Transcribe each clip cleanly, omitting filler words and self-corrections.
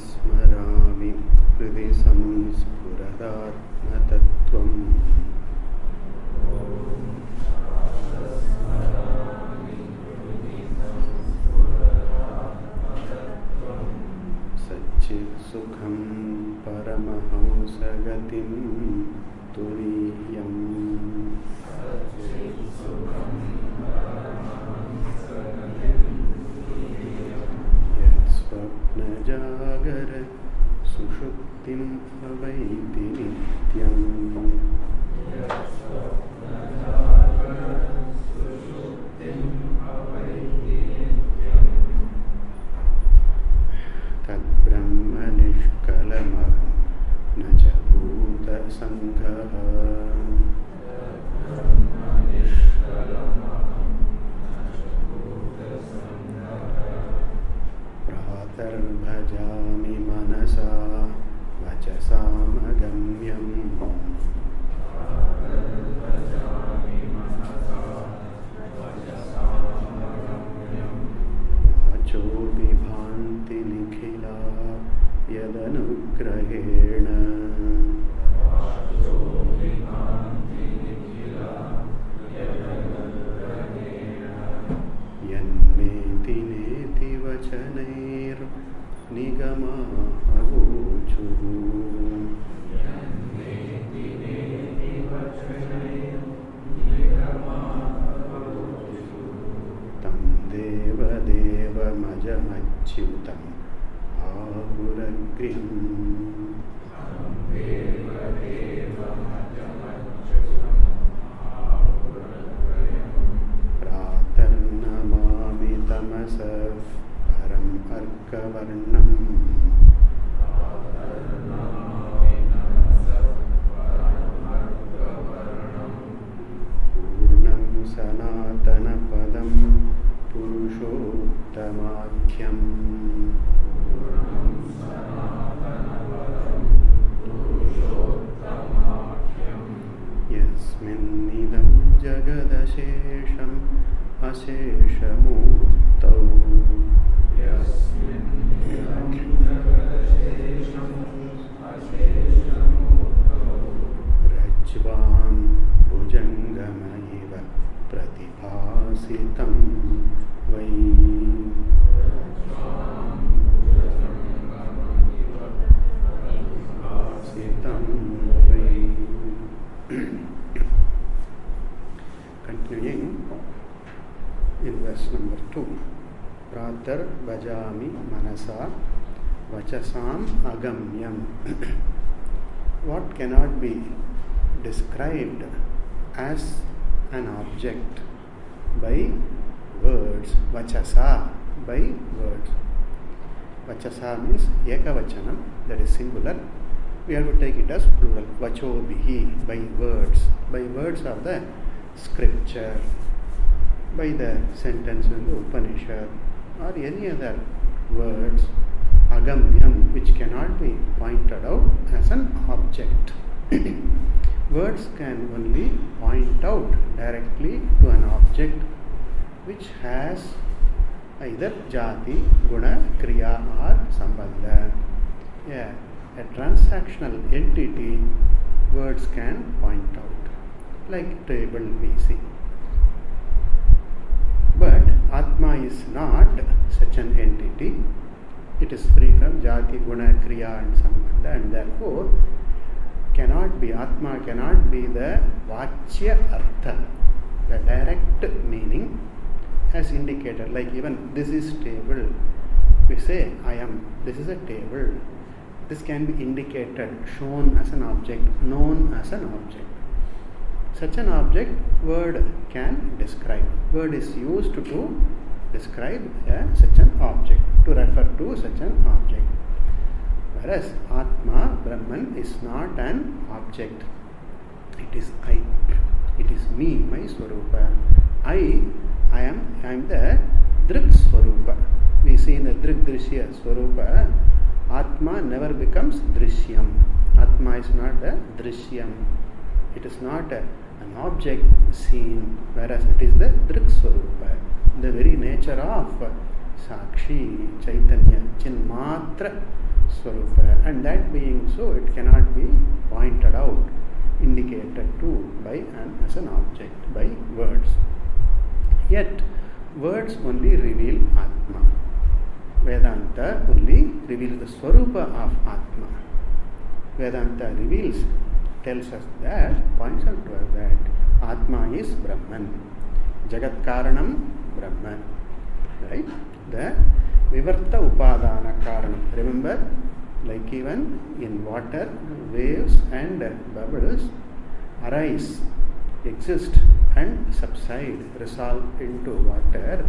स्मरामि हृदि संस्फुरदात्मतत्त्वम् सच्चित्सुखं परमहंसगतिं तुरीयम् यत्स्वप्नजागर सुषुप्तिं अवैति नित्यम् तद्ब्रह्म निष्कलमहं न च भूतसङ्घः प्रातर्भजामि मनसा वचसामगम्यम् वाचो विभान्ति निखिला यदनुग्रहेण यन्नेति नेति वचनैर्निगमावोचुः तं देवदेवमजमच्युतम् आहुरग्र्यम् प्रातर्नमामि तमसः परम् अर्कवर्णम् पूर्णं सनातनपदं पुरुषोत्तमाख्यम् यस्मिन्निदं जगदशेषम् अशेषमूर्तौ रज्ज्वां भुजङ्गमैव प्रतिभासितं वै Continuing in verse number 2. Pratar bhajami manasa vachasam agamyam. What cannot be described as an object by words, vachasa, by words. Vachasa means ekavachanam, that is singular. We have to take it as plural, vachobihi, by words. By words of the scripture, by the sentence in the Upanishad, or any other words, agamyam, which cannot be pointed out as an object. Words can only point out directly to an object which has either jati, guna, kriya or sambandha. Yeah, a transactional entity, words can point out, like table we see. But Atma is not such an entity. It is free from jati, guna, kriya and sambandha, and therefore cannot be, Atma cannot be the vachya artha, the direct meaning as indicated. Like even this is table, we say I am, this is a table. This can be indicated, shown as an object, known as an object. Such an object, word can describe. Word is used to describe such an object, to refer to such an object. Whereas Atma, Brahman, is not an object. It is I. It is me, my Swarupa. I am the Drik Swarupa. We see in the Drik Drishya Swarupa, Atma never becomes Drishyam. Atma is not the Drishyam. It is not an object seen, whereas it is the Drik Swarupa. The very nature of Sakshi, Chaitanya, Chinmatra Swarupa, and that being so, it cannot be pointed out, indicated to by as an object, by words. Yet, words only reveal Atma. Vedanta only reveals the Swarupa of Atma. Vedanta reveals, tells us that, points out to us that Atma is Brahman. Jagat Karanam Brahman. Right? The Vivarta Upadana Karanam. Remember, like even in water, waves and bubbles arise, exist and subside, resolve into water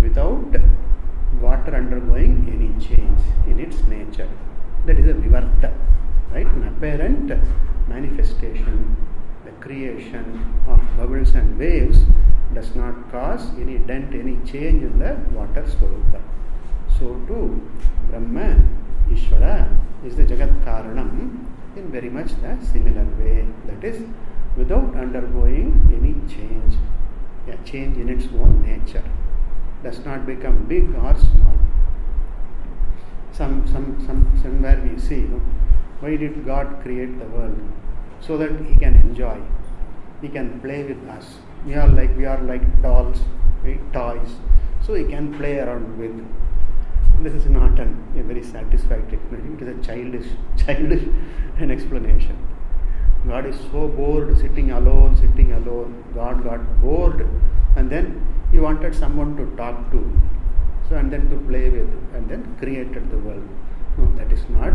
without water undergoing any change in its nature. That is a Vivarta, right? An apparent manifestation, the creation of bubbles and waves does not cause any dent, any change in the water Swarupa. So too, Brahma, Ishvara is the Jagat Karanam in very much the similar way, that is, without undergoing any change, change in its own nature, does not become big or small. Somewhere we see, why did God create the world? So that He can enjoy, He can play with us. We are like dolls, right? Toys, so He can play around with. This is not a very satisfied explanation. It is a childish an explanation. God is so bored sitting alone. God got bored, and then He wanted someone to talk to, so and then to play with, and then created the world. No, that is not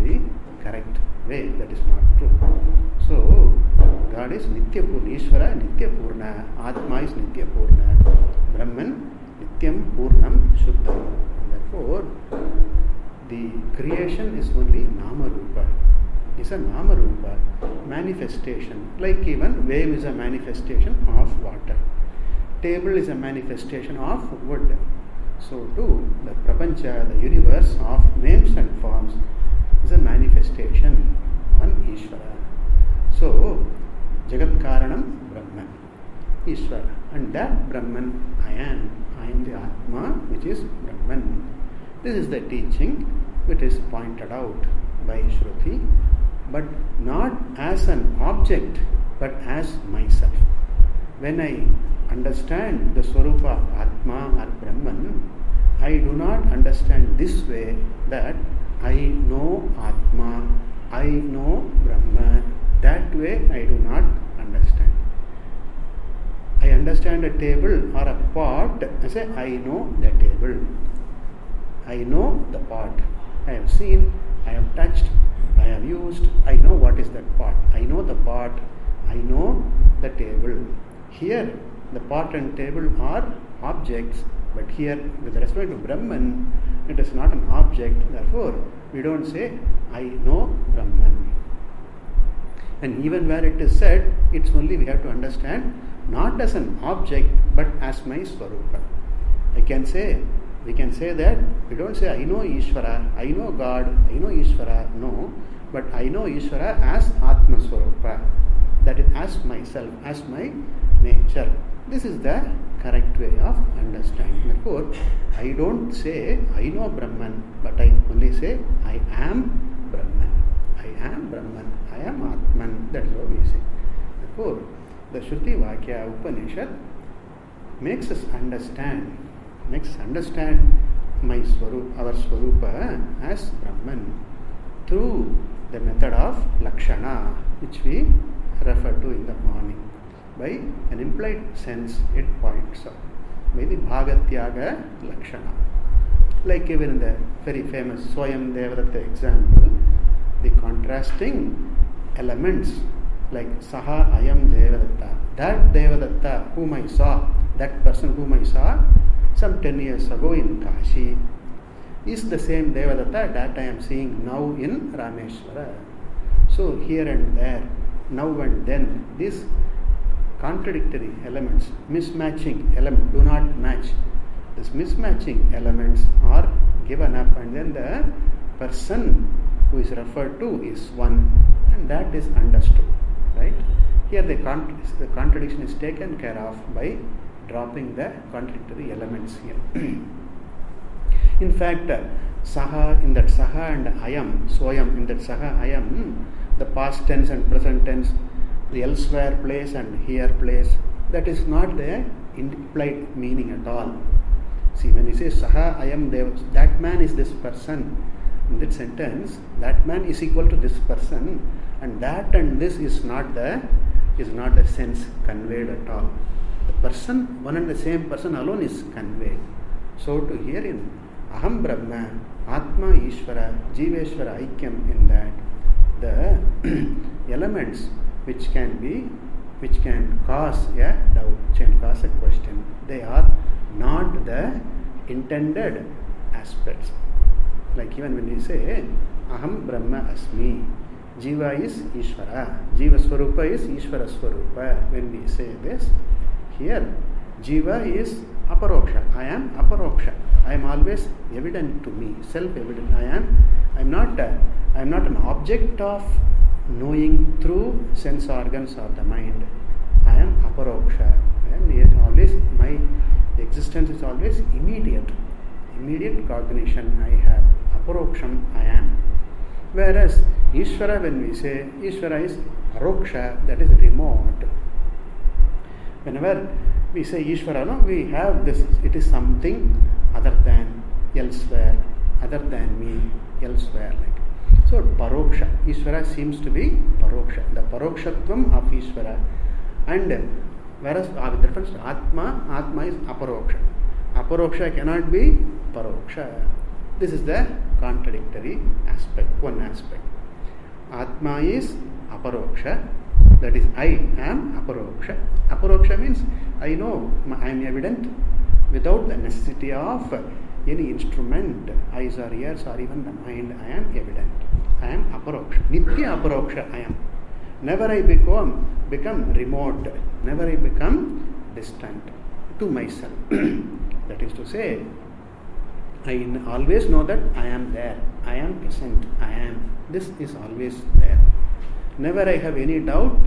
the correct way. That is not true. So God is Nityapurna, Ishvara Nityapurna, Atma is Nityapurna, Brahman Nityam Purnam Shuddham. Therefore, the creation is only Nama Rupa. It's a Nama Rupa manifestation. Like even wave is a manifestation of water. Table is a manifestation of wood. So too, the Prapancha, the universe of names and forms, is a manifestation on Ishvara. So, Jagat Karanam Brahman, Ishvara. And that Brahman I am the Atma, which is Brahman. This is the teaching which is pointed out by Shruti, but not as an object, but as myself. When I understand the Swarupa of Atma or Brahman, I do not understand this way that I know Atma, I know Brahma. That way I do not understand. I understand a table or a pot, I say I know the table. I know the pot. I have seen, I have touched, I have used, I know what is that pot. I know the pot, I know the table. Here, the pot and table are objects, but here, with respect to Brahman, it is not an object. Therefore, we don't say, I know Brahman. And even where it is said, it's only we have to understand not as an object, but as my Swarupa. We can say that, we don't say, I know Ishvara, I know God, I know Ishvara, no, but I know Ishvara as Atma Swarupa, that is as myself, as my nature. This is the correct way of understanding. Therefore, I don't say, I know Brahman, but I only say, I am Brahman. I am Brahman, I am Atman, that is what we say. Therefore, the Shruti Vakya Upanishad makes us understand my Swarupa, our Swarupa as Brahman through the method of Lakshana, which we refer to in the morning. By an implied sense, it points out by the Bhagatyaga Lakshana. Like even in the very famous Swayam Devadatta example, the contrasting elements like Saha Ayam Devadatta, that Devadatta whom I saw, that person whom I saw some 10 years ago in Kashi, is the same Devadatta that I am seeing now in Rameshwara. So here and there, now and then, these contradictory elements, mismatching elements do not match. These mismatching elements are given up, and then the person who is referred to is one, and that is understood. Right? Here the contradiction is taken care of by dropping the contradictory elements here. In fact, saha, in that saha and ayam, soyam, in that saha ayam, the past tense and present tense, the elsewhere place and here place, that is not the implied meaning at all. See, when you say saha ayam dev, that man is this person. In that sentence, that man is equal to this person, and that and this is not the sense conveyed at all. The person, one and the same person alone is conveyed. So to hear in Aham Brahma, Atma Ishvara, Jiveshvara Aikyam, in that the elements which can cause a doubt, which can cause a question, they are not the intended aspects. Like even when you say Aham Brahma Asmi, Jiva is Ishvara, Jiva Swarupa is Ishvara Swarupa. When we say this, here Jiva is Aparoksha. I am Aparoksha. I am always evident to me, self-evident. I am not an object of knowing through sense organs or the mind. I am Aparoksha. My existence is always immediate cognition. I have Aparoksham, I am. Whereas Ishvara, when we say Ishvara is Paroksha, that is remote. Whenever we say Ishvara, no, we have this, it is something other than elsewhere, other than me, elsewhere. Like. So Paroksha, Ishvara seems to be Paroksha, the Parokshatvam of Ishvara. And whereas with reference to Atma is Aparoksha. Aparoksha cannot be Paroksha. This is the contradictory aspect, one aspect. Atma is Aparoksha, that is I am Aparoksha. Aparoksha means I know, I am evident without the necessity of any instrument, eyes or ears or even the mind. I am evident. I am Aparoksha. Nitya Aparoksha I am. Never I become remote. Never I become distant to myself. That is to say, I always know that I am there. I am present. I am. This is always there. Never I have any doubt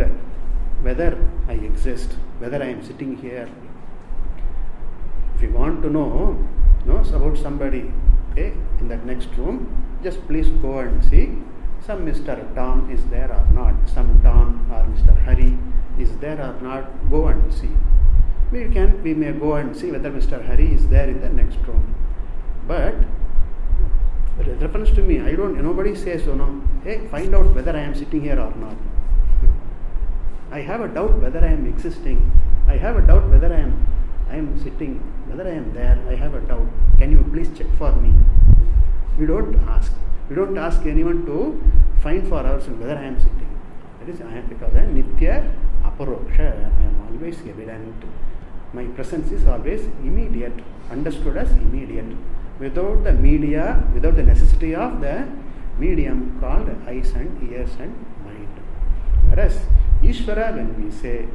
whether I exist, whether I am sitting here. If you want to know about somebody, okay, in that next room, just please go and see some Mr. Tom is there or not, some Tom or Mr. Hari is there or not. Go and see. We may go and see whether Mr. Hari is there in the next room. But with reference to me, nobody says, hey, find out whether I am sitting here or not. I have a doubt whether I am existing. I have a doubt whether I am sitting, whether I am there. I have a doubt. Can you please check for me? We don't ask. We don't ask anyone to find for ourselves whether I am sitting. That is, because I am Nitya Aparoksha. I am always evident. My presence is always immediate, understood as immediate, without the media, without the necessity of the medium called eyes and ears and mind. Whereas Ishvara, when we say,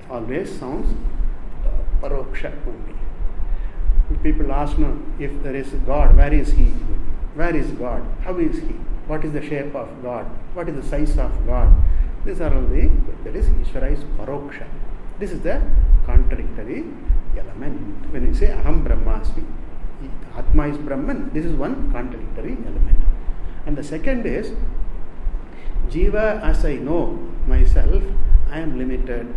always sounds Paroksha only. People ask, if there is God, where is He? Where is God? How is He? What is the shape of God? What is the size of God? These are all that is Ishvara is Paroksha. This is the contradictory element. When we say Aham Brahmasmi, Atma is Brahman, this is one contradictory element. And the second is, Jiva, as I know myself, I am limited.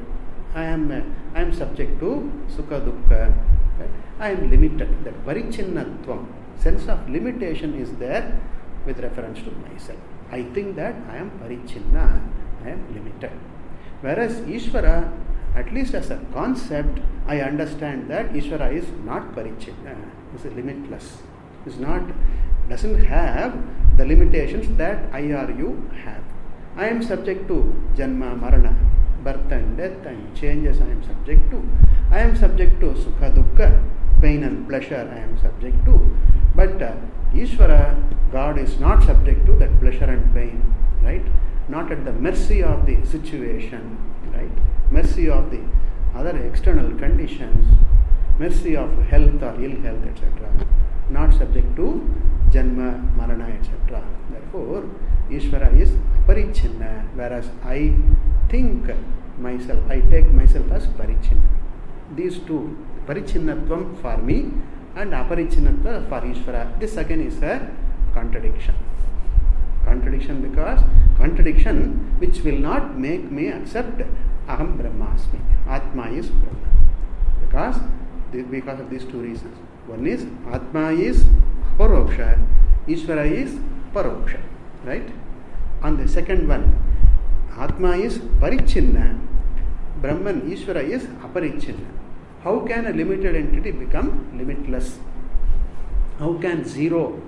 I am subject to Sukha Dukkha. Right? I am limited. That Parichinnatvam, sense of limitation is there with reference to myself. I think that I am Parichinna, I am limited. Whereas Ishvara, at least as a concept, I understand that Ishvara is not Parichinna, is limitless. Doesn't have the limitations that I or you have. I am subject to Janma, Marana, birth and death and changes I am subject to. I am subject to Sukha Dukkha, pain and pleasure I am subject to. But Ishvara, God is not subject to that pleasure and pain, right? Not at the mercy of the situation, right? Mercy of the other external conditions, mercy of health or ill health, etc. Not subject to Janma, Marana, etc. Therefore, Ishvara is Parichinna, whereas I think myself, I take myself as Parichinna. These two, Parichinnatvam for me and Aparichinatva for Ishvara. This again is a contradiction. Contradiction which will not make me accept Aham Brahmasmi. Atma is Brahma. Because of these two reasons. One is Atma is Aparoksha, Ishvara is Paroksha. Right? And the second one, Atma is Parichinna, Brahman, Ishvara is Aparichinna. How can a limited entity become limitless? How can zero,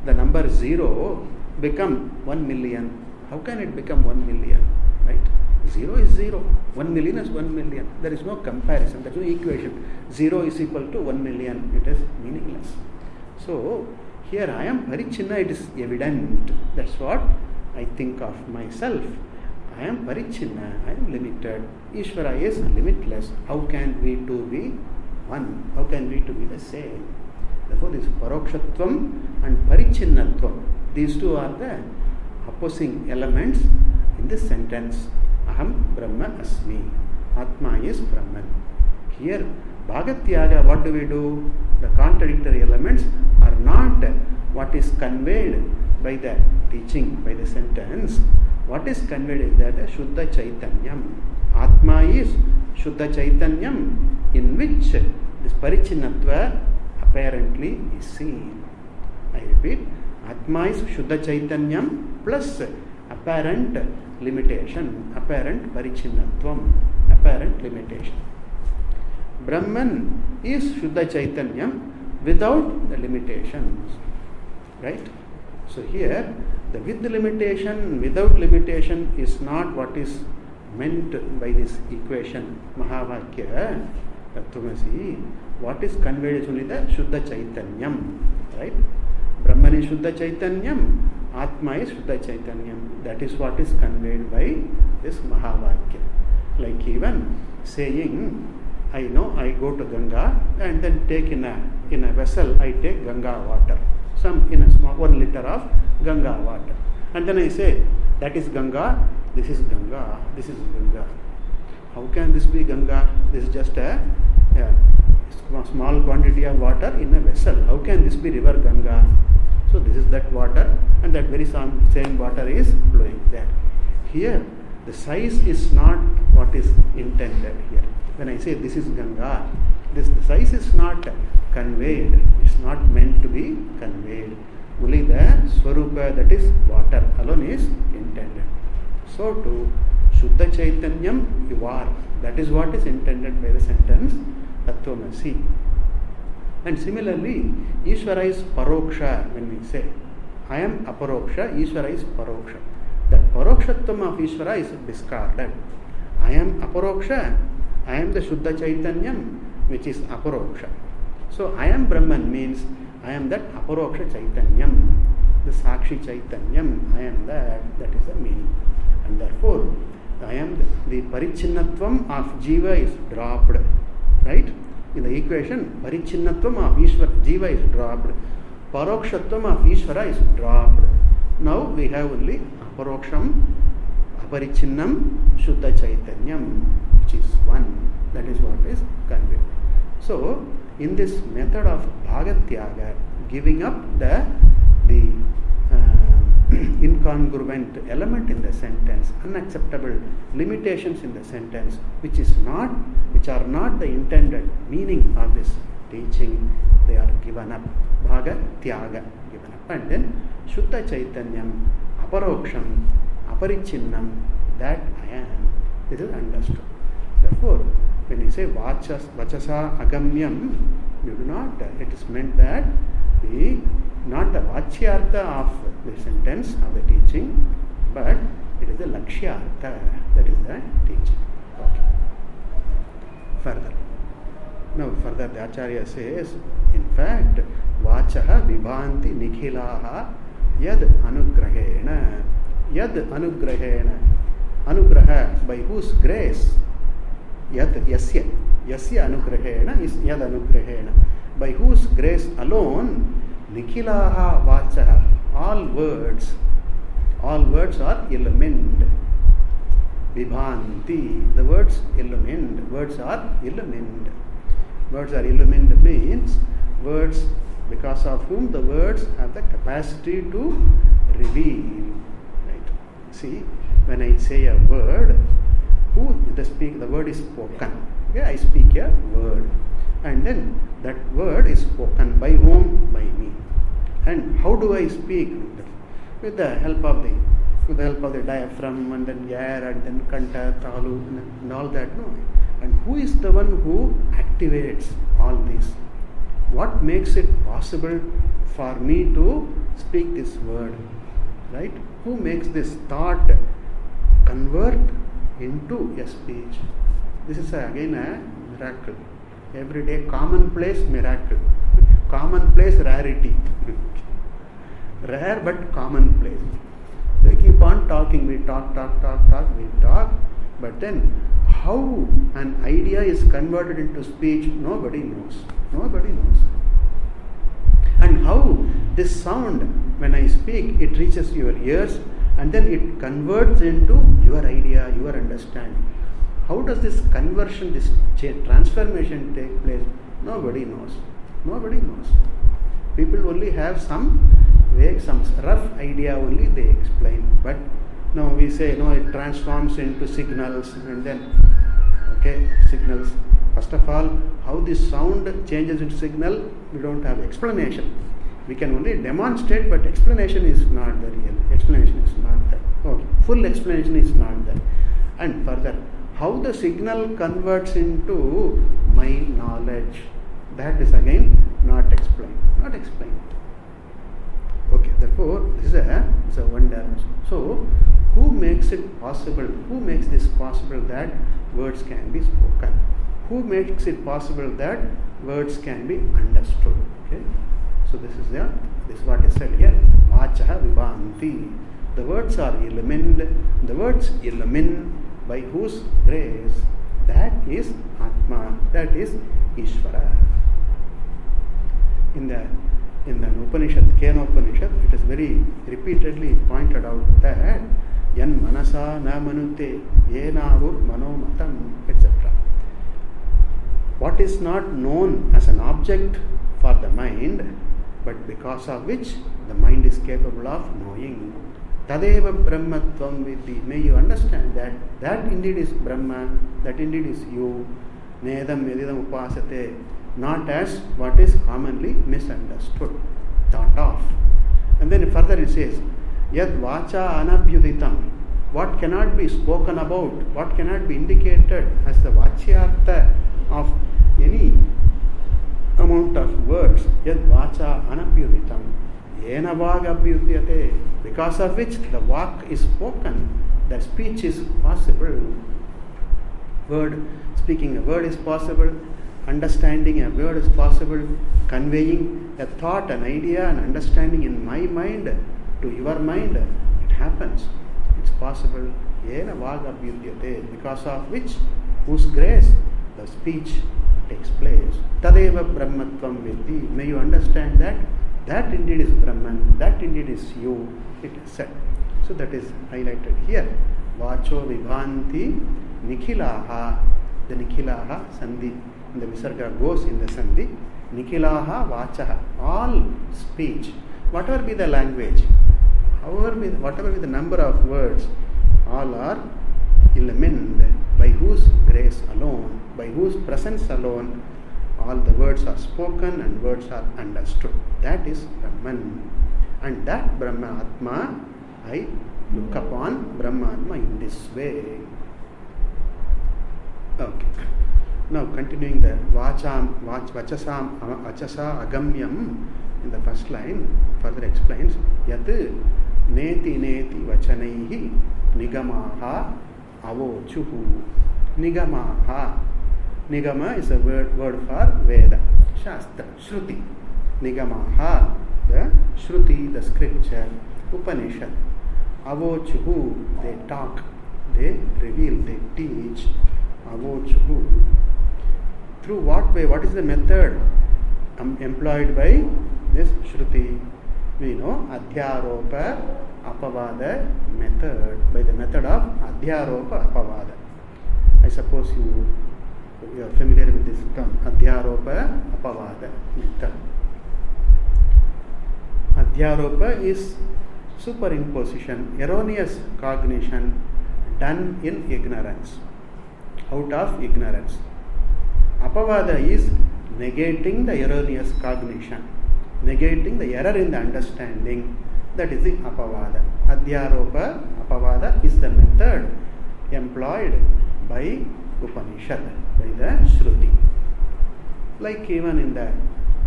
the number 0, become 1 million? How can it become 1 million? Right? 0 is 0. 1 million is 1 million. There is no comparison. There is no equation. 0 is equal to 1 million. It is meaningless. So, here I am Parichinna, it is evident. That's what I think of myself. I am Parichinna, I am limited. Ishvara is limitless. How can we two be one? How can we two be the same? Therefore, this Parokshatvam and Parichinnatvam, these two are the opposing elements in this sentence. Aham Brahma Asmi. Atma is Brahman. Here, Bhagatyaga, what do? The contradictory elements are not what is conveyed by the teaching, by the sentence. What is conveyed is that Shuddha Chaitanyam. Atma is Shuddha Chaitanyam, in which this Parichinnatva apparently is seen. I repeat, Atma is Shuddha Chaitanyam plus apparent limitation, apparent Parichinnatvam, apparent limitation. Brahman is Shuddha Chaitanyam without the limitations. Right? So here, the with the limitation, without limitation is not what is meant by this equation, Mahavakya, Tattvamasi. What is conveyed is only the Shuddha Chaitanyam. Right? Brahman is Shuddha Chaitanyam, Atma is Shuddha Chaitanyam. That is what is conveyed by this Mahavakya. Like even saying, I know I go to Ganga and then take in a vessel, I take Ganga water. Some in a small 1 liter of Ganga water. And then I say, that is Ganga, this is Ganga, this is Ganga. How can this be Ganga? This is just a small quantity of water in a vessel. How can this be river Ganga? So this is that water, and that very same water is flowing there. Here, the size is not what is intended here. When I say this is Ganga, the size is not conveyed. It's not meant to be conveyed. Only the Swarupa, that is water, alone is intended. So to Shuddha Chaitanyam you are. That is what is intended by the sentence Tattvamasi. And similarly, Ishvara is Paroksha when we say. I am Aparoksha, Ishvara is Paroksha. That Parokshatvam of Ishvara is discarded. I am Aparoksha, I am the Shuddha Chaitanyam, which is Aparoksha. So I am Brahman means I am that Aparoksha Chaitanyam, the Sakshi Chaitanyam, I am that is the meaning. And therefore, I am the Parichinnatvam of Jiva is dropped. Right? In the equation, Parichinnatvam of Ishvara, Jiva is dropped. Parokshatvam of Ishvara is dropped. Now we have only Aparoksham, Aparichinnam, Shuddha Chaitanyam, which is one. That is what is conveyed. So, in this method of Bhagatyaga, giving up the incongruent element in the sentence, unacceptable limitations in the sentence, which are not the intended meaning of this teaching, they are given up. Bhagatyaga, given up. And then Shuddha Chaitanyam, Aparoksham, Aparichinnam, that I am. This is understood. Therefore, when we say Vachasa Agamyam, we do not, it is meant that not the Vachyartha of the sentence, of the teaching, but it is the Lakshyartha, that is the teaching. Okay. Further. Now, further the Acharya says, in fact, Vachaha Vibhanti Nikhilaha Yad Anugrahena. Yad Anugrahena. Anugraha, by whose grace? Yad Yasya. Yasya Anugrahena is Yad Anugrahena. By whose grace alone, Nikhilaha Vachaha, all words are illumined. Vibhanti, the words illumined. Words are illumined. Words are illumined means words, because of whom the words have the capacity to reveal. Right? See, when I say a word, the word is spoken. Okay, I speak a word, and then that word is spoken by whom? By me. And how do I speak? With the help of the diaphragm, and then air, and then kanta, talu, and all that. No. And who is the one who activates all this? What makes it possible for me to speak this word? Right? Who makes this thought convert into a speech? This is again a miracle. Everyday commonplace miracle. Commonplace rarity. Rare but commonplace. They keep on talking. We talk. But then how an idea is converted into speech, nobody knows. And how this sound, when I speak, it reaches your ears, and then it converts into your idea, your understanding. How does this conversion, this transformation take place? Nobody knows. People only have some rough idea only they explain. But no, we say no, it transforms into signals, and then signals. First of all, how this sound changes into signal, we don't have explanation. We can only demonstrate, but explanation is not the real. Explanation is not there. Okay. Full explanation is not there. And further, how the signal converts into my knowledge, that is again not explained. Okay, therefore, this is a one dimension. So, who makes it possible? Who makes this possible that words can be spoken? Who makes it possible that words can be understood? Okay, so this is what is said here. Vachaha vibhanti. The words are illumined. The words illumine by whose grace? That is Atma. That is Ishvara. In the Upanishad, Kenopanishad, it is very repeatedly pointed out that yan manasa na manute yenavur manomatam, etc. What is not known as an object for the mind, but because of which the mind is capable of knowing. Tadeva brahmatvam vidhi. May you understand that indeed is Brahma, that indeed is you. Nedam yadidam upasate. Not as what is commonly misunderstood, thought of. And then further it says, Yad vacha anabhyuditam. What cannot be spoken about, what cannot be indicated as the vachyartha of any amount of words. Yad vacha anabhyuditam. Yena vag abhyudyate. Because of which the vak is spoken, the speech is possible. Speaking a word is possible. Understanding a word is possible. Conveying a thought, an idea, an understanding in my mind to your mind, it happens. It's possible. Yena vaga abhyudyate. Because of which, whose grace, the speech takes place. Tadeva brahmatvam vidhi. May you understand that indeed is Brahman, that indeed is you, it is said. So that is highlighted here. Vacho vibhanti nikhilaha. The nikhilaha sandhi. The visarga goes in the sandhi. Nikhilaha vachaha. All speech, whatever be the language, whatever be the number of words, all are illumined by whose grace alone, by whose presence alone, all the words are spoken and words are understood. That is Brahman. And that Brahma Atma, I look upon Brahma Atma in this way. Okay. Now continuing the vachasa agamyam in the first line, further explains Yat neti vachanaihi nigamaha avochuhu. Nigamaha. Nigama is a word for Veda, Shastra, Shruti. Nigamaha, the Shruti, the scripture, Upanishad. Avochuhu, they talk, they reveal, they teach. Avochuhu. Through what way? What is the method employed by this Shruti? We know Adhyaropa Apavada method. By the method of Adhyaropa Apavada. I suppose you You are familiar with this term, Adhyaropa Apavada method. Adhyaropa is superimposition, erroneous cognition done in ignorance, out of ignorance. Apavada is negating the erroneous cognition, negating the error in the understanding. That is the Apavada. Adhyaropa Apavada is the method employed by Upanishad, by the Shruti. Like even in the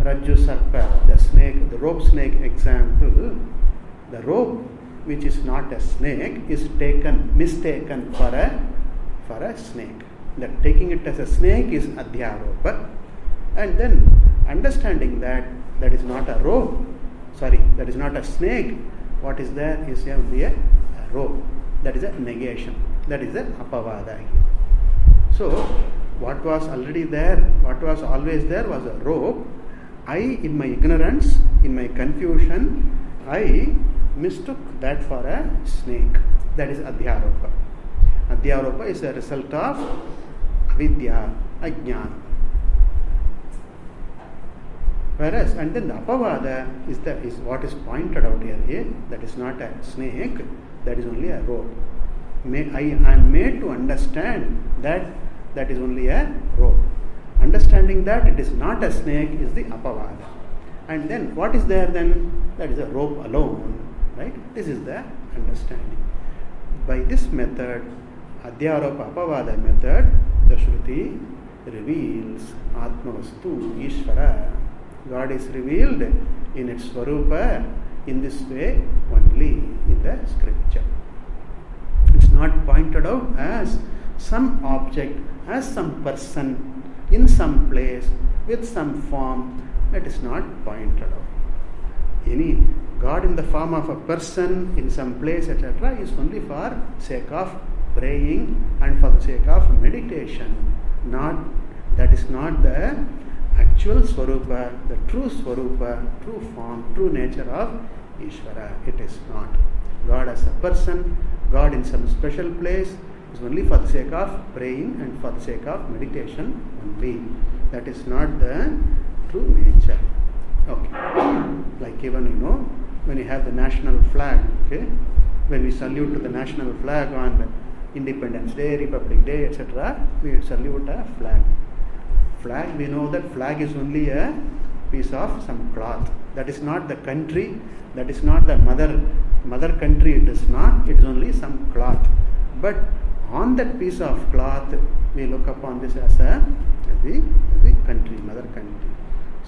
Rajju Sarpa, the snake, the rope snake example, the rope which is not a snake is mistaken for a snake. That taking it as a snake is Adhyaropa, and then understanding that is not a rope, that is not a snake, what is there is only a rope. That is a negation. That is the Apavada here. So, what was already there, what was always there was a rope. I, in my ignorance, in my confusion, I mistook that for a snake. That is Adhyaropa. Adhyaropa is a result of avidya, ajnana. Whereas, and then the Apavada is what is pointed out here. That is not a snake, that is only a rope. I am made to understand that is only a rope. Understanding that it is not a snake is the Apavada. And then what is there then? That is a rope alone. Right? This is the understanding. By this method, Adhyaropa Apavada method, the Shruti reveals Atmavastu, Ishvara. God is revealed in its Swarupa in this way only in the scripture. It's not pointed out as some object, as some person in some place with some form. That is not pointed out. Any God in the form of a person in some place, etc., is only for sake of praying and for the sake of meditation. That is not the actual Swarupa, the true Swarupa, true form, true nature of Ishvara. It is not. God as a person, God in some special place is only for the sake of praying and for the sake of meditation only. That is not the true nature. Okay. Like even when you have the national flag, okay, when we salute to the national flag on Independence Day, Republic Day, etc., we salute a flag. Flag, we know that flag is only a piece of some cloth. That is not the country, that is not the mother country, it is not, it is only some cloth. But on that piece of cloth, we look upon this as the country, mother country.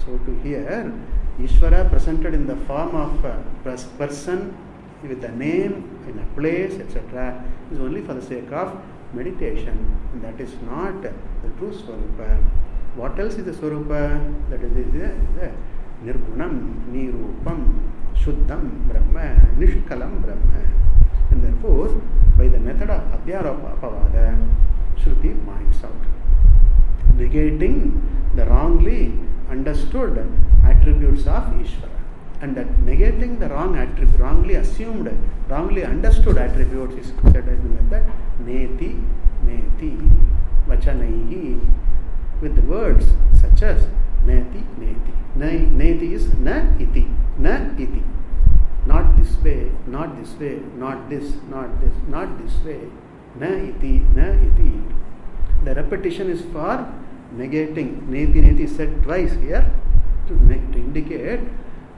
So to here, Ishvara presented in the form of a person with a name, in a place, etc., is only for the sake of meditation. And that is not the true Swarupa. What else is the Swarupa? That is the Nirgunam, Nirupam, Shuddham Brahma, Nishkalam Brahma. And therefore, by the method of Adhyaropa Apavada, Shruti points out, negating the wrongly understood attributes of Ishvara. And that negating the wrongly assumed, wrongly understood attributes is considered as the method Neti, Vachanaihi, with the words such as Neti. Neti is na iti. Not this way, not this way, not this, not this, not this way. Na iti. The repetition is for negating. Neti is said twice here to indicate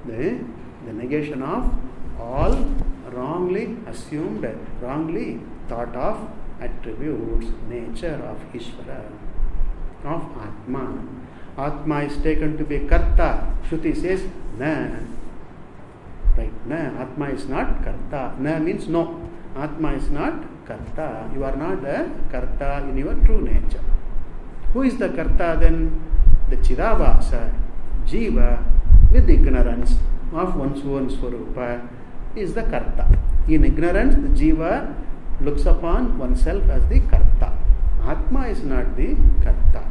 the negation of all wrongly assumed, wrongly thought of attributes, nature of Ishvara, of Atma. Atma is taken to be Karta. Shruti says Na. Right? Na. Atma is not Karta. Na means no. Atma is not Karta. You are not a Karta in your true nature. Who is the Karta then? The Chidavasa, Jiva, with ignorance of one's own Swarupa, is the Karta. In ignorance, the Jiva looks upon oneself as the Karta. Atma is not the Karta.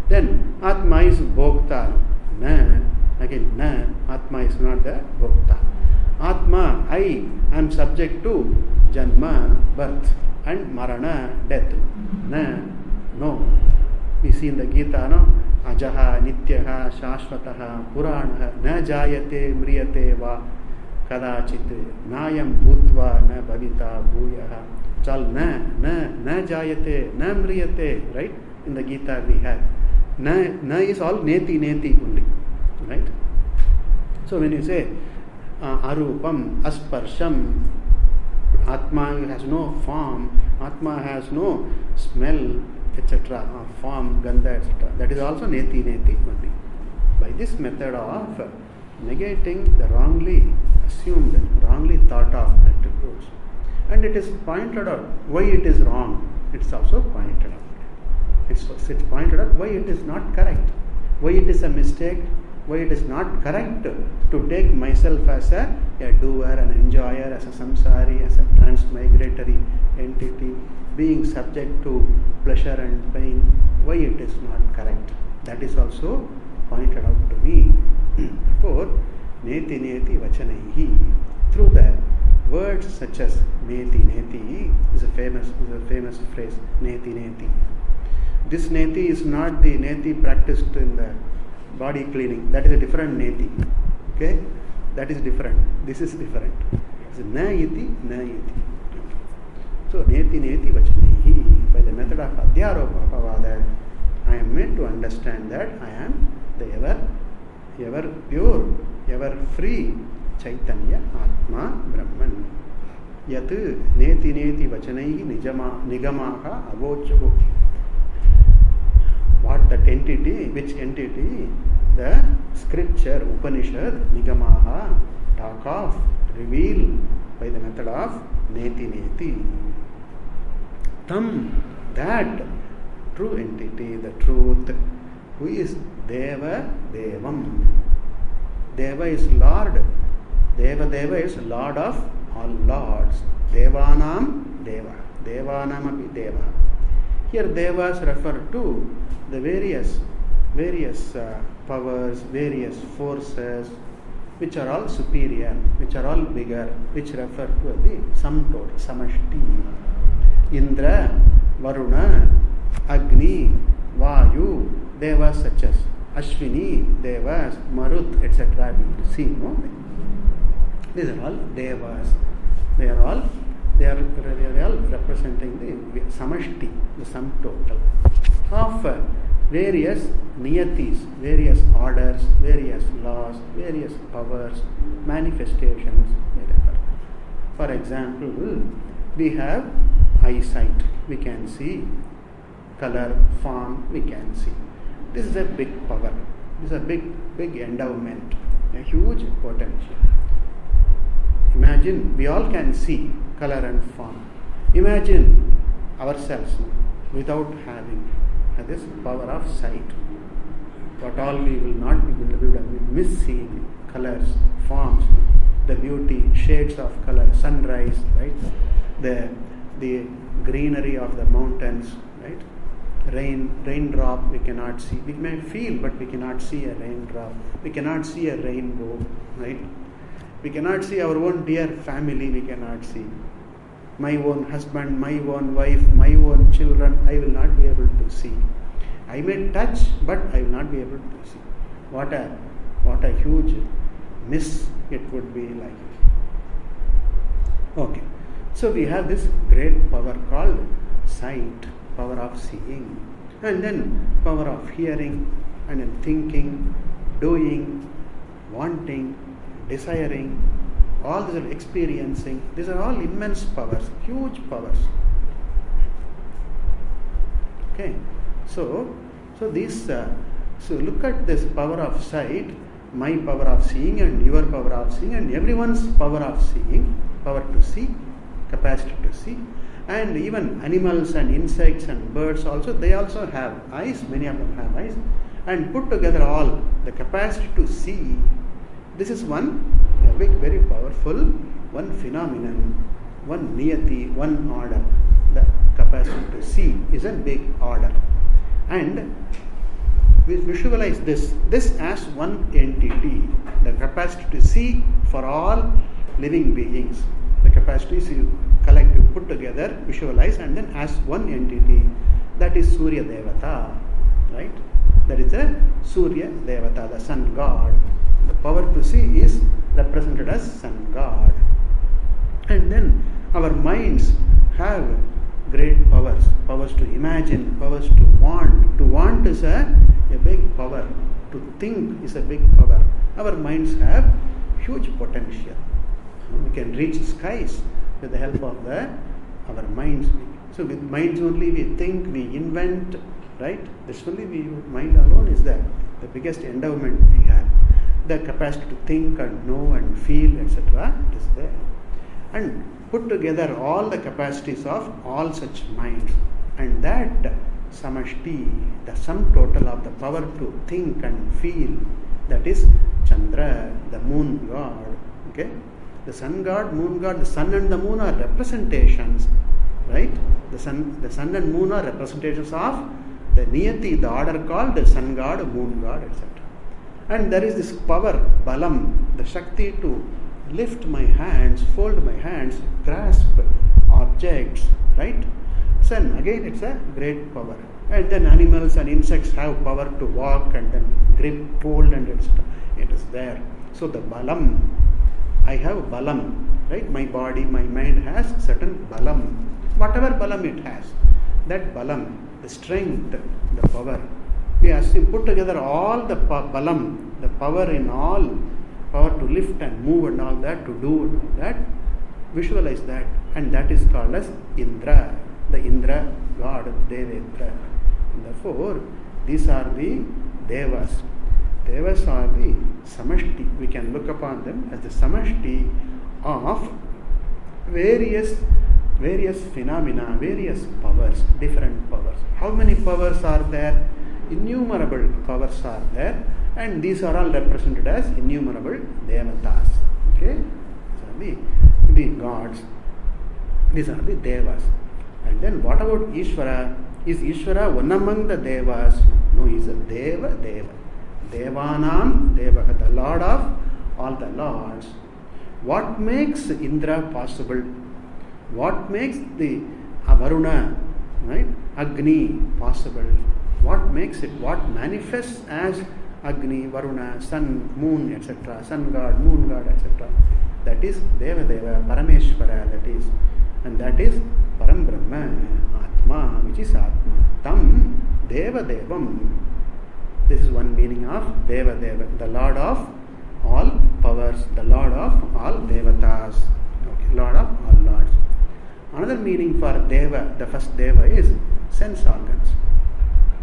Then Atma is Bhokta. Na. Again, Na. Atma is not the Bhokta. Atma, I am subject to Janma, birth, and Marana, death. Na. No. We see in the Gita, no? Ajaha, Nityaha, Shashvataha, Puranaha, Na Jayate, Mriyate Va, Kadachit, Nayam Bhutva, Na Bhavita, Bhuyaha. It's all Na Jayate, Na Mriyate, right? In the Gita we have. Na is all Neti only, right? So when you say Arupam, Asparsham, Atma has no form, Atma has no smell, etc., form, gandha, etc. That is also neti only. By this method of negating the wrongly assumed, wrongly thought of attributes, and it is pointed out why it is wrong. It's also pointed out. It's pointed out why it is not correct, why it is a mistake, why it is not correct to take myself as a doer, an enjoyer, as a samsari, as a transmigratory entity, being subject to pleasure and pain, why it is not correct. That is also pointed out to me. Therefore, neti vachanaihi, through the words such as neti is a famous phrase, neti. This neti is not the neti practiced in the body cleaning. That is a different neti. Okay? That is different. This is different. It's na iti. So neti vachanaihi, by the method of adhyaropa apavada, I am made to understand that I am the ever pure, ever free Chaitanya Atma Brahman. Yat neti vachanaihi nigamaha avochahu. What that entity, which entity? The scripture, Upanishad, Nigamaha, talk of, reveal by the method of neti. Tam, that true entity, the truth, who is Deva Devam. Deva is Lord. Deva is Lord of all lords. Devanam Deva. Devanam api Deva. Here Devas refer to the various powers, various forces, which are all superior, which are all bigger, which refer to the sum total, samashti. Indra, Varuna, Agni, Vayu, Devas such as Ashwini, Devas, Marut, etc. We see, no? These are all Devas. They are all representing the samashti, the sum total of various niyatis, various orders, various laws, various powers, manifestations, whatever. For example, we have eyesight, we can see, color, form, we can see. This is a big power, this is a big endowment, a huge potential. Imagine we all can see color and form. Imagine ourselves without having this power of sight. What all we will not be able to miss seeing colors, forms, the beauty, shades of color, sunrise, right? The greenery of the mountains, right? Raindrop we cannot see. We may feel, but we cannot see a raindrop. We cannot see a rainbow, right? We cannot see our own dear family, we cannot see. My own husband, my own wife, my own children, I will not be able to see. I may touch, but I will not be able to see. What a huge miss it would be like. Okay. So we have this great power called sight, power of seeing, and then power of hearing, and then thinking, doing, wanting, desiring, all these are experiencing. These are all immense powers, huge powers. Okay, so look at this power of sight, my power of seeing, and your power of seeing, and everyone's power of seeing, power to see, capacity to see, and even animals and insects and birds also, they also have eyes. Many of them have eyes, and put together all the capacity to see. This is a big, very powerful, one phenomenon, one niyati, one order. The capacity to see is a big order. And we visualize this as one entity, the capacity to see for all living beings. The capacity is you collect, you put together, visualize, and then as one entity, that is Surya Devata. right? That is the Surya Devata, the sun god. The power to see is represented as sun god. And then our minds have great powers to imagine, powers to want. To want is a big power. To think is a big power. Our minds have huge potential. We can reach skies with the help of our minds. So with minds only we think, we invent, right? This only mind alone is the biggest endowment we have. The capacity to think and know and feel, etc. is there. And put together all the capacities of all such minds, and that samashti, the sum total of the power to think and feel, that is Chandra, the moon god. Okay? The sun god, moon god, the sun and the moon are representations, right? The sun and moon are representations of the niyati, the order called the sun god, moon god, etc. And there is this power, balam, the shakti to lift my hands, fold my hands, grasp objects, right? So again it's a great power. And then animals and insects have power to walk and then grip, hold, and etc. It is there. So the balam, I have balam, right? My body, my mind has certain balam. Whatever balam it has, that balam, the strength, the power. We have to put together all the balam, the power in all, power to lift and move and all that, to do and all that, visualize that, and that is called as Indra, the Indra god, Devendra. And therefore, these are the Devas. Devas are the samashti. We can look upon them as the samashti of various phenomena, various powers, different powers. How many powers are there? Innumerable powers are there, and these are all represented as innumerable devatas. Okay, these are the gods. These are the devas. And then what about Ishvara? Is Ishvara one among the devas? No, he is a deva. Devanam Devaka, the Lord of all the lords. What makes Indra possible? What makes the Varuna, right, Agni possible? What makes it? What manifests as Agni, Varuna, sun, moon, etc., sun god, moon god, etc. That is Deva, Parameshvara, that is, and that is Param Brahma, Atma, which is Atma. Tam Deva Devam. This is one meaning of Deva, the Lord of all powers, the Lord of all Devatas, okay, Lord of all lords. Another meaning for Deva, the first Deva, is sense organs.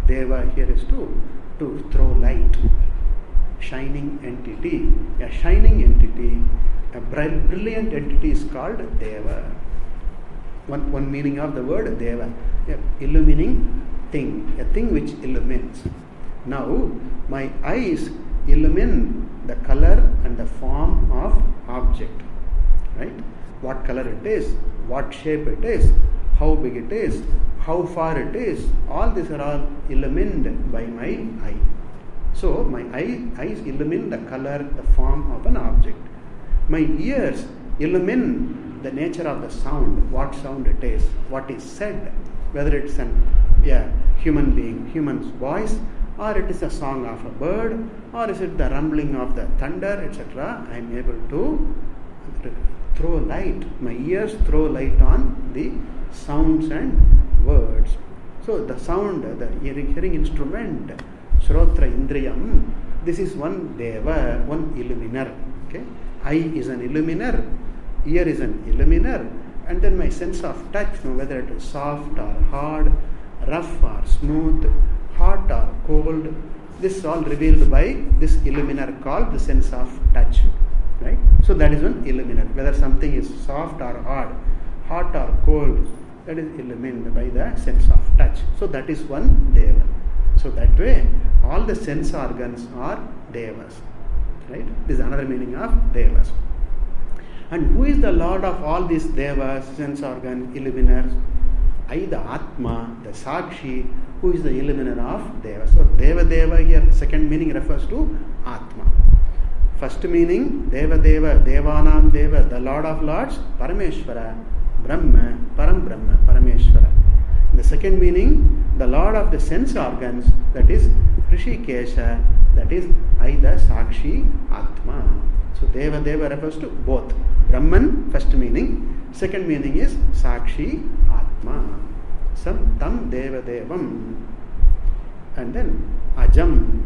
Deva here is to throw light, shining entity. A shining entity, a brilliant entity is called Deva. One meaning of the word Deva, illumining thing, a thing which illumines. Now, my eyes illumine the color and the form of object, right? What color it is, what shape it is, how big it is, how far it is, all these are all illumined by my eye. So my eyes illumine the color, the form of an object. My ears illumine the nature of the sound, what sound it is, what is said, whether it's a human being, human's voice, or it is a song of a bird, or is it the rumbling of the thunder, etc. I am able to throw light. My ears throw light on the sounds and words. So the sound, the hearing instrument, Shrotra Indriyam, this is one Deva, one illuminer. Okay? Eye is an illuminer, ear is an illuminer, and then my sense of touch, whether it is soft or hard, rough or smooth, hot or cold, this is all revealed by this illuminer called the sense of touch. Right? So that is one illuminer. Whether something is soft or hard, hot or cold, that is illumined by the sense of touch. So that is one Deva. So that way, all the sense organs are Devas. Right? This is another meaning of Devas. And who is the Lord of all these Devas, sense organ, illuminers? I, the Atma, the Sakshi, who is the illuminer of Deva. So Deva here, second meaning refers to Atma. First meaning, Deva, Devanam Deva, the Lord of Lords, Parameshvara, Brahma, Param Brahma, Parameshvara. The second meaning, the Lord of the sense organs, that is Hrishikesha, that is either Sakshi, Atma. So Deva Deva refers to both. Brahman, first meaning. Second meaning is Sakshi, Atma. Sam Tam Deva Devam. And then Ajam.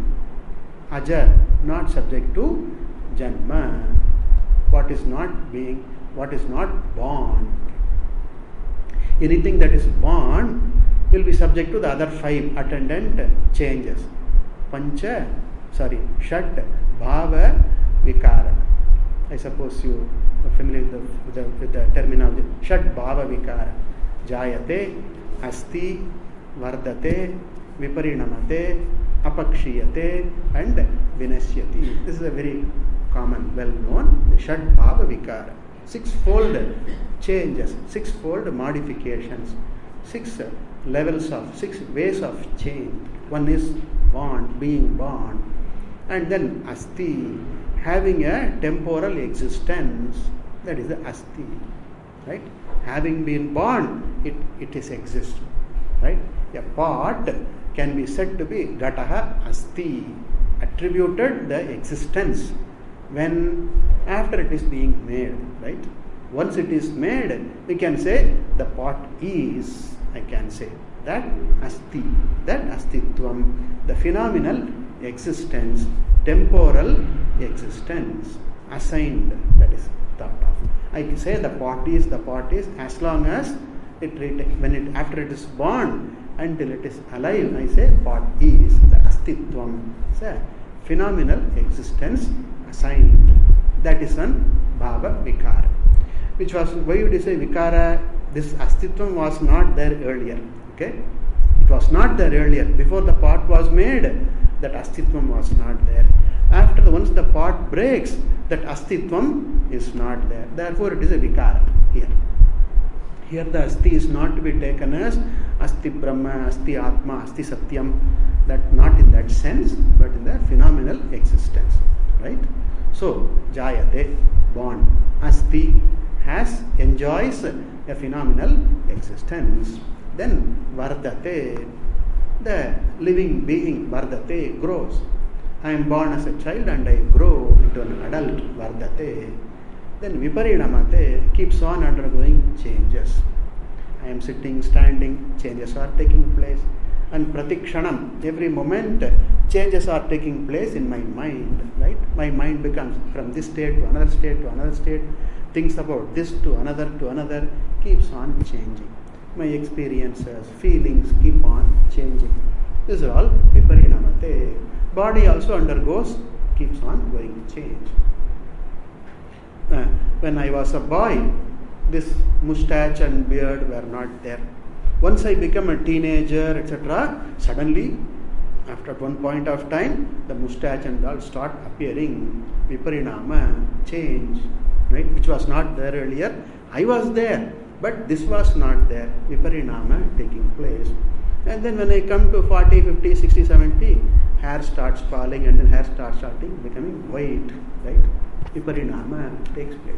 Aja, not subject to Janma. What is not being, what is not born. Anything that is born will be subject to the other 5 attendant changes. Shat, Bhava, Vikara. I suppose you are familiar with the terminology. Shat, Bhava, Vikara. Jayate, Asti, Vardate, Viparinamate, Apakshiyate, and Vinasyati. This is a very common, well known, the Shat, Bhava, Vikara. 6-fold changes, 6-fold modifications, 6 levels of, 6 ways of change. One is born, being born, and then Asti, having a temporal existence, that is the Asti, right? Having been born, it is exist, right? A pot can be said to be Gataha Asti, attributed the existence when after it is being made, right? Once it is made, we can say the pot is, I can say that Asti, that Astitvam, the phenomenal existence, temporal existence, assigned, that is thought of. I can say the pot is as long as after it is born until it is alive, I say pot is, the Astitvam, it's phenomenal existence assigned. That is an Bhava Vikara. Which was, why would you say Vikara? This Astitvam was not there earlier. Okay? It was not there earlier. Before the pot was made, that Astitvam was not there. After once the pot breaks, that Astitvam is not there. Therefore, it is a Vikara here. Here the Asti is not to be taken as Asti Brahma, Asti Atma, Asti Satyam. That not in that sense, but in the phenomenal existence. Right? So, Jayate, born. Asti, enjoys a phenomenal existence. Then Vardate, the living being, Vardate, grows. I am born as a child and I grow into an adult, Vardate. Then Viparinamate, keeps on undergoing changes. I am sitting, standing, changes are taking place. And Pratikshanam, every moment, changes are taking place in my mind, right? My mind becomes from this state to another state to another state, thinks about this to another, keeps on changing. My experiences, feelings keep on changing. This is all Viparinamate. Body also undergoes, keeps on going change. When I was a boy, this moustache and beard were not there. Once I become a teenager, etc., suddenly, after one point of time, the moustache and all start appearing. Viparinama, change, right? Which was not there earlier. I was there, but this was not there. Viparinama taking place. And then when I come to 40, 50, 60, 70, hair starts falling and then hair starts becoming white, right? Viparinama takes place.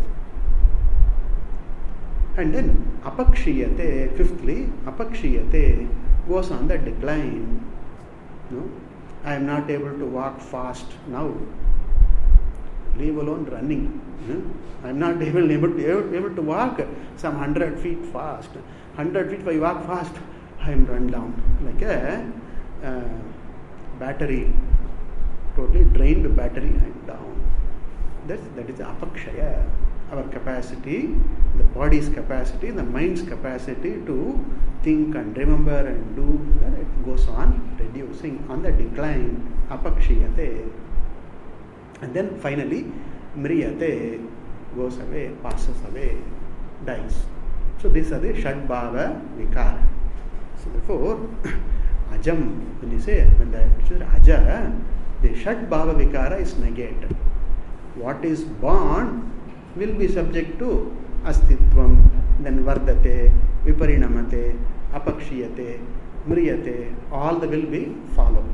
And then Apakshiyate, fifthly, Apakshiyate goes on the decline. No? I am not able to walk fast now. Leave alone running. I am not able to walk some 100 feet fast. 100 feet if I walk fast, I am run down. Like a battery, totally drained battery, I am down. That is Apakshaya. Our capacity, the body's capacity, the mind's capacity to think and remember and do, it goes on reducing, on the decline, Apakshiyate. And then finally, Mriyate, goes away, passes away, dies. So these are the Shadbhava Vikara. So therefore, Ajam, when you say, when the Aja, the Shadbhava Vikara is negated. What is born will be subject to Astitvam, then Vardate, Viparinamate, Apakshiyate, Mriyate, all the will be follow.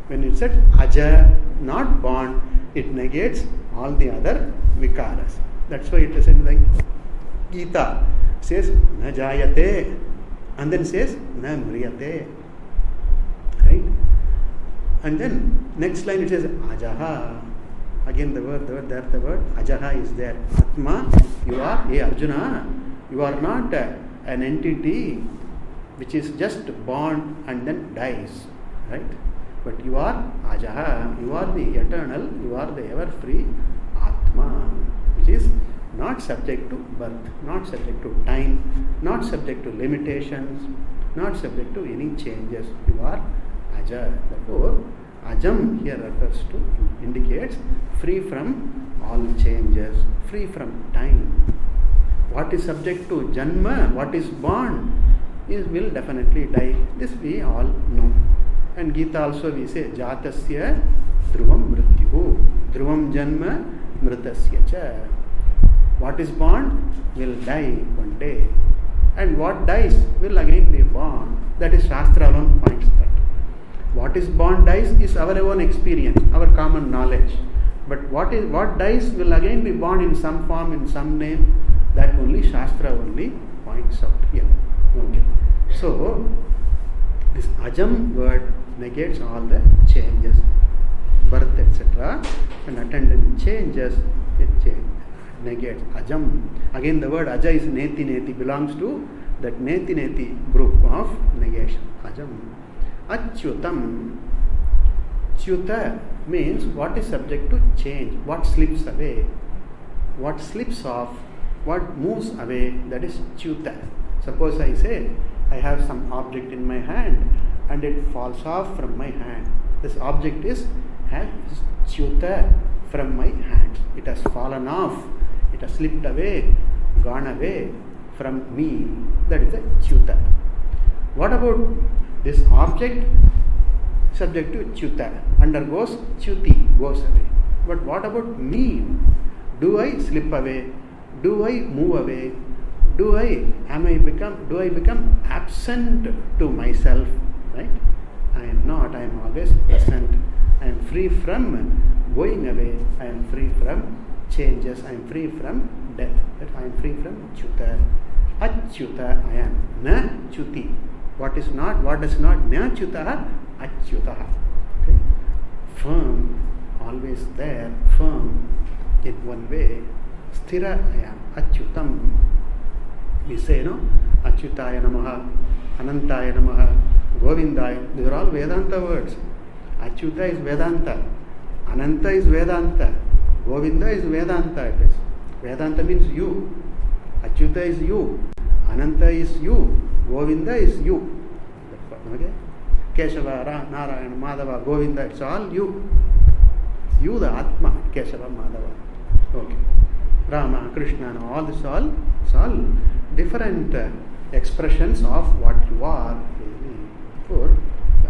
When you said Aja, not born, it negates all the other Vikaras. That's why it is in the Gita, says, Najayate, And then says, na mriyate. Right? And then next line it says, ajaha. Again the word ajaha is there. Atma, you are, hey Arjuna, you are not an entity which is just born and then dies. Right? But you are ajaha, you are the eternal, you are the ever free Atma, which is not subject to birth, not subject to time, not subject to limitations, not subject to any changes. You are aja. Therefore, ajam here refers to, indicates free from all changes, free from time. What is subject to janma, what is born, will definitely die. This we all know. And Gita also we say, jatasya dhruvam mrityuhu, dhruvam janma mritasya cha. What is born will die one day, and what dies will again be born. That is Shastra alone points that. What is born dies is our own experience, our common knowledge. But what dies will again be born in some form, in some name. That only Shastra only points out here. Okay. So this ajam word negates all the changes, birth, etc., and attendant changes. It negates ajam. Again, the word aja is neti neti, belongs to that neti neti group of negation. Ajam. Achyutam. Achyuta means what is subject to change, what slips away, what slips off, what moves away, that is achyuta. Suppose I say, I have some object in my hand and it falls off from my hand. This object has achyuta from my hand. It has fallen off, it has slipped away, gone away from me. That is the achyuta. What about this object subject to achyuta, undergoes achyuti, goes away. But what about me? Do I slip away? Do I move away? Do I become absent to myself? Right? I am not, I am always present. I am free from going away. I am free from changes. I am free from death. I am free from achyuta. Achyuta I am. Na chuti. What is not, what does not, na chutaha, achyutaha. Okay? Firm, always there, firm, in one way. Sthira I am, achyutam. We say, no, achyutaya namaha, anantaya namaha, govindaya. These are all Vedanta words. Achyuta is Vedanta, Ananta is Vedanta, Govinda is Vedanta. It is. Vedanta means you. Achyuta is you. Ananta is you. Govinda is you. Okay? Keshava, Narayana, Madhava, Govinda, it's all you. You, the Atma, Keshava, Madhava. Okay. Rama, Krishna, all this it's all different expressions of what you are. For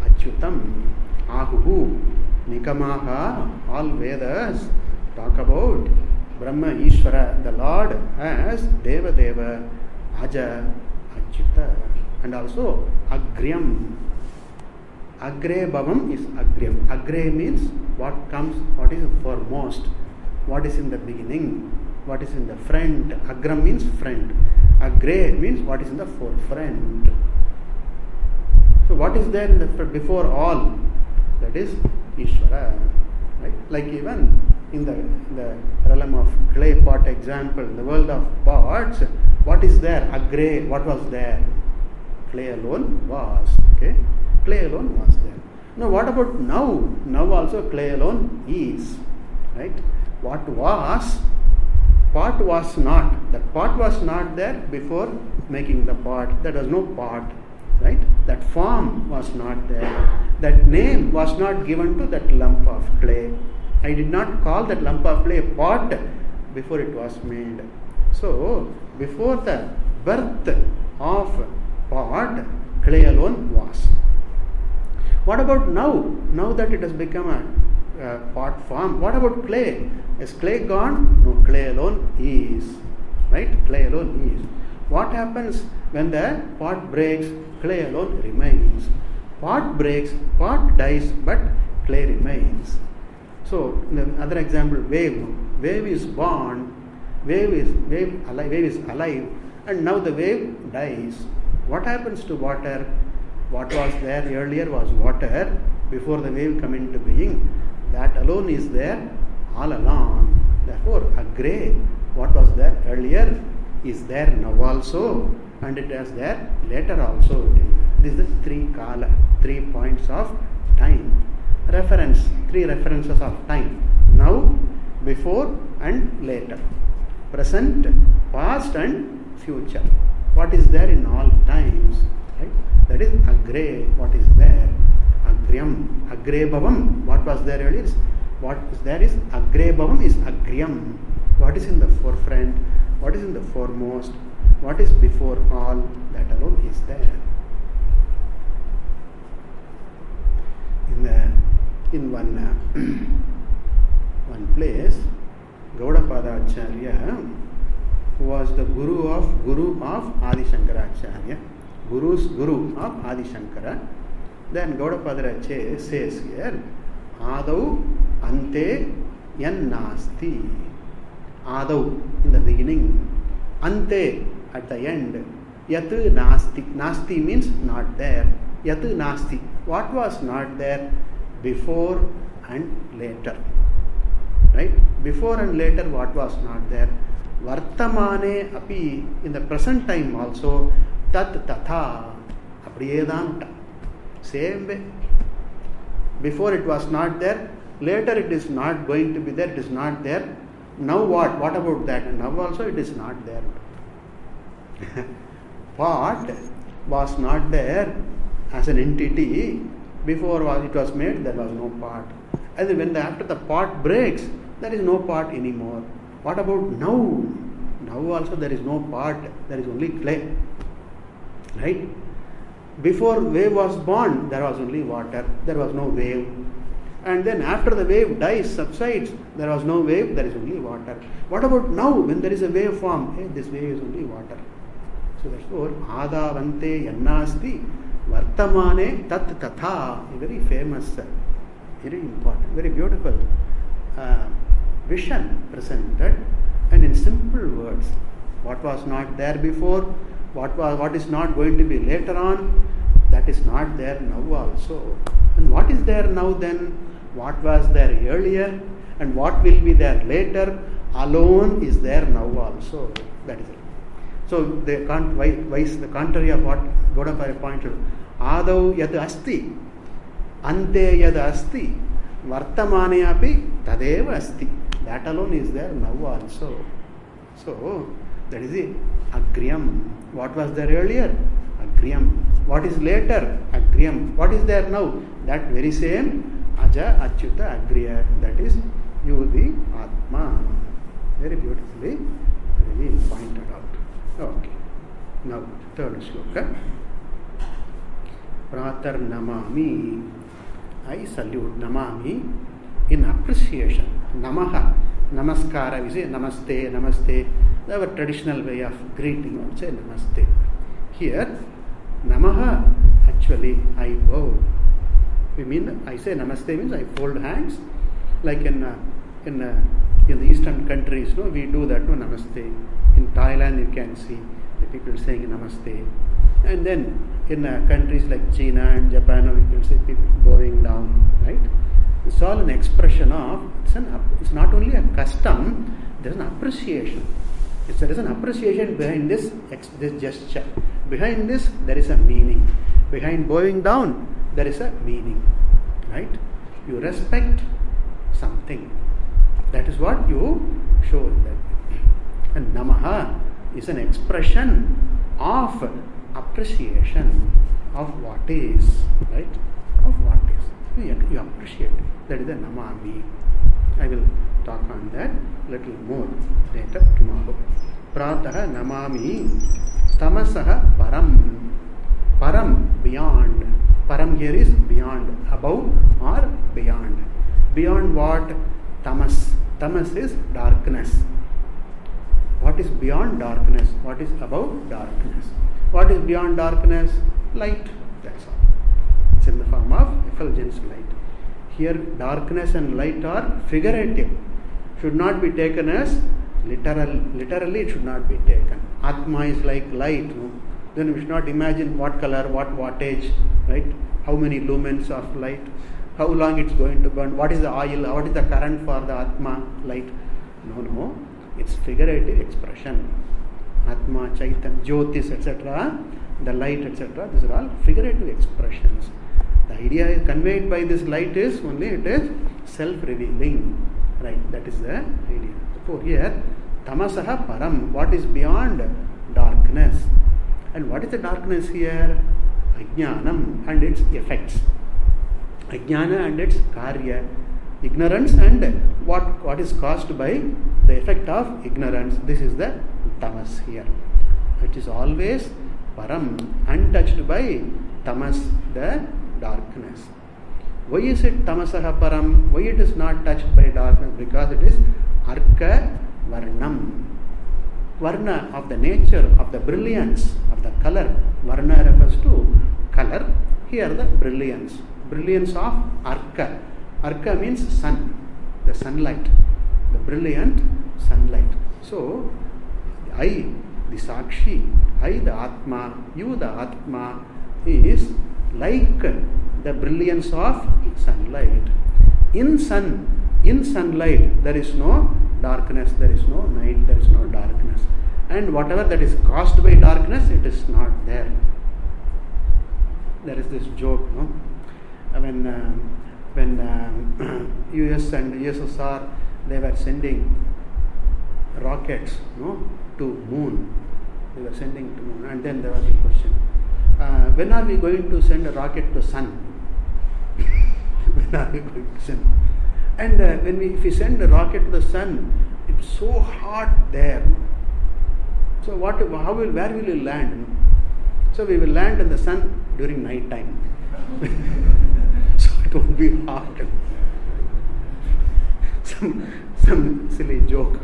Achyutam, Ahuhu, Nikamaha, all Vedas talk about Brahma, Ishvara, the Lord as Deva Deva, Aja, Achyuta, and also Agryam. Agre Bhavam is Agryam. Agre means what comes, what is foremost, what is in the beginning, what is in the front. Agram means front. Agre means what is in the forefront. So what is there in the before all? That is Ishvara. Right? Like even in the realm of clay pot example, in the world of pots, what is there? Agre, what was there? Clay alone was. Okay? Clay alone was there. Now what about now? Now also clay alone is. Right? What was? Pot was not. That pot was not there before making the pot. There was no pot. Right? That form was not there. That name was not given to that lump of clay. I did not call that lump of clay pot before it was made. So, before the birth of pot, clay alone was. What about now? Now that it has become a pot form, what about clay? Is clay gone? No, clay alone is. Right? Clay alone is. What happens when the pot breaks? Clay alone remains. Pot breaks, pot dies, but clay remains. So, in the other example, wave. Wave is born, wave is alive, and now the wave dies. What happens to water? What was there earlier was water before the wave come into being. That alone is there all along. Therefore, agre, what was there earlier is there now also, and it is there later also. This is three kala, 3 points of time. Reference, 3 references of time. Now, before and later. Present, past and future. What is there in all times? Right? That is agre, what is there. Agryam, agre bhavam, what was there earlier? What is there is agre bhavam is agryam. What is in the forefront? What is in the foremost? What is before all? That alone is there. In one place, Gaudapada Acharya, who was the guru of Adi Shankaracharya, guru's guru of Adi Shankara. Then Gaudapada says here, Adau ante yan nasti. Adau, in the beginning, ante, at the end, yat nasti. Nasti means not there. Yat nasti. What was not there? Before and later. Right? Before and later, what was not there? Vartamane api, in the present time also, tat tatha, apriyedanta. Same way. Before it was not there, later it is not going to be there, it is not there. Now what? What about that? And now also it is not there. Pot was not there as an entity. Before it was made, there was no pot. And then after the pot breaks, there is no pot anymore. What about now? Now also there is no pot, there is only clay. Right? Before wave was born, there was only water, there was no wave. And then after the wave dies, subsides, there was no wave, there is only water. What about now, when there is a wave form? Hey, this wave is only water. So therefore, Adavante Yannasti Vartamane Tat Tatha, a very famous, very important, very beautiful vision presented, and in simple words. What was not there before, what is not going to be later on, that is not there now also. And what is there now then? What was there earlier and what will be there later alone is there now also. That is it. So the contrary of what Gaudapada pointed, Adau yad asti, ante yad asti, vartamane api tadeva asti. That alone is there now also. So that is it. Agryam. What was there earlier? Agryam. What is later? Agryam. What is there now? That very same Aja Achyuta Agriya. That is you, the Atma. Very beautifully really pointed out. Okay. Now third sloka. Pratar Namami. I salute Namami in appreciation. Namaha. Namaskara, we say Namaste, Namaste. Our traditional way of greeting, we say Namaste. Here, Namaha, actually, I bow. I say Namaste means I fold hands. Like in the eastern countries, we do that, Namaste. In Thailand, you can see the people saying Namaste. And then in countries like China and Japan, you can see people bowing down, right? It's all an expression of, it's not only a custom, there's an appreciation. There is an appreciation behind this gesture. Behind this, there is a meaning. Behind bowing down, there is a meaning. Right? You respect something. That is what you show in that. And Namaha is an expression of appreciation of what is. Right? Of what is. You appreciate. That is the Namami. I will talk on that little more later tomorrow. Prataha Namami Tamasaha Param. Param, beyond. Param here is beyond, above or beyond. Beyond what? Tamas. Tamas is darkness. What is beyond darkness? What is above darkness? What is beyond darkness? Light. That's all. It's in the form of effulgence light. Here darkness and light are figurative. Should not be taken as literal. Literally it should not be taken. Atma is like light. No? then we should not imagine what color, what wattage, right? How many lumens of light, how long it's going to burn, what is the oil, what is the current for the Atma light. No, it's figurative expression. Atma, Chaitan, Jyotis, etc., the light, etc., these are all figurative expressions. The idea conveyed by this light is only it is self-revealing, right? That is the idea. Therefore, here, Tamasaha Param, what is beyond darkness. And what is the darkness here? Ajnanam and its effects. Ajnana and its karya. Ignorance and what is caused by the effect of ignorance. This is the tamas here. It is always param, untouched by tamas, the darkness. Why is it tamasaha param? Why it is not touched by darkness? Because it is arka varnam. Varna of the nature, of the brilliance, of the color. Varna refers to color. Here the brilliance. Brilliance of arka. Arka means sun, the sunlight, the brilliant sunlight. So, I, the Sakshi, I, the Atma, you, the Atma, is like the brilliance of sunlight. In sunlight, there is no darkness, there is no night, there is no darkness. And whatever that is caused by darkness, it is not there. There is this joke, no? When US and USSR, they were sending rockets, no, to moon. They were sending to moon, and then there was a question: when are we going to send a rocket to sun? When are we going to send? And if we send a rocket to the sun, it's so hot there. So where will you land? So we will land in the sun during night time. So it won't be hot. Some silly joke.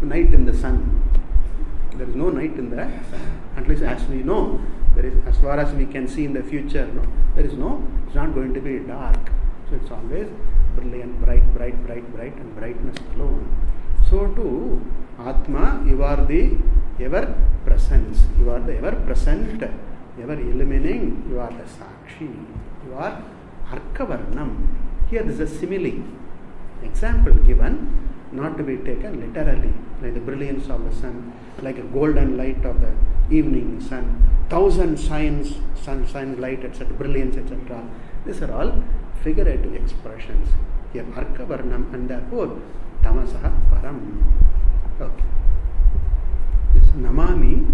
Night in the sun. There is no night in the sun. At least as we know, there is, as far as we can see in the future, no, it's not going to be dark. So it's always brilliant, bright, and brightness alone. So too, Atma, you are the ever presence. You are the ever present, ever illuminating. You are the Sakshi. You are Arkavarnam. Here this is a simile. Example given, not to be taken literally, like the brilliance of the sun, like a golden light of the evening sun, 1,000 sun light, etc., brilliance, etc. These are all figurative expressions. Here Arkavarnam, and therefore Tamasaha Param. Okay. This Namami